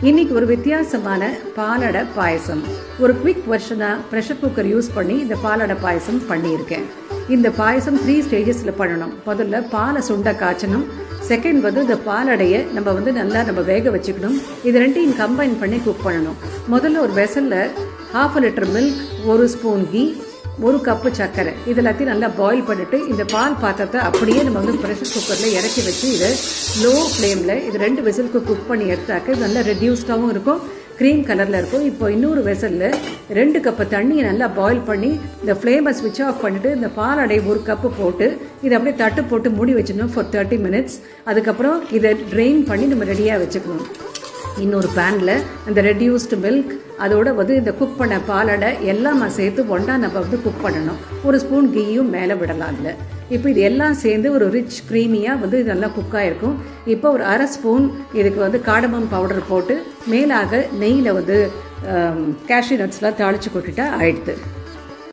இன்னைக்கு ஒரு வித்தியாசமான பாலடை பாயசம், ஒரு குவிக் வெர்ஷனாக ப்ரெஷர் குக்கர் யூஸ் பண்ணி இந்த பாலடை பாயசம் பண்ணியிருக்கேன். இந்த பாயசம் 3 ஸ்டேஜஸில் பண்ணணும். முதல்ல பாலை சுண்ட காய்ச்சணும். செகண்ட் இந்த பாலடையை நம்ம வேக வச்சுக்கணும். இது ரெண்டையும் கம்பைன் பண்ணி குக் பண்ணணும். முதல்ல ஒரு வெசலில் 1/2 litre milk, 1 spoon ghee, 1 cup சர்க்கரை இது எல்லாத்தையும் நல்லா பாயில் பண்ணிவிட்டு இந்த பால் பாத்திரத்தை அப்படியே நம்ம ப்ரெஷர் குக்கரில் இறக்கி வச்சு இதை லோ ஃப்ளேமில் இது 2 விசிலுக்கு குக் பண்ணி எடுத்தாக்க இது நல்லா ரெடியூஸ்டாகவும் இருக்கும், க்ரீம் கலரில் இருக்கும். இப்போ இன்னொரு வெசலில் 2 கப்பு தண்ணியை நல்லா பாயில் பண்ணி இந்த ஃப்ளேமை ஸ்விட்ச் ஆஃப் பண்ணிவிட்டு இந்த பாலடை 1 கப்பு போட்டு இதை அப்படியே தட்டு போட்டு மூடி வச்சிடணும் ஃபார் 30 மினிட்ஸ். அதுக்கப்புறம் இதை ட்ரெயின் பண்ணி நம்ம ரெடியாக வச்சுக்கணும். இன்னொரு பேனில் அந்த ரெடியூஸ்டு மில்க் அதோட இந்த குக் பண்ண பாலடை எல்லாம் சேர்த்து ஒன்றா நம்ம குக் பண்ணணும். 1 ஸ்பூன் கீயும் மேலே விடலாம். அதில் இப்போ இது எல்லாம் சேர்ந்து ஒரு ரிச் க்ரீமியாக இது நல்லா குக் ஆகிருக்கும். இப்போ ஒரு 1/2 ஸ்பூன் இதுக்கு காடமம் பவுடர் போட்டு மேலாக நெய்யில் கேஷ்யூ நட்ஸ்லாம் தாளித்து கொட்டிட்டா ஆயிடுது.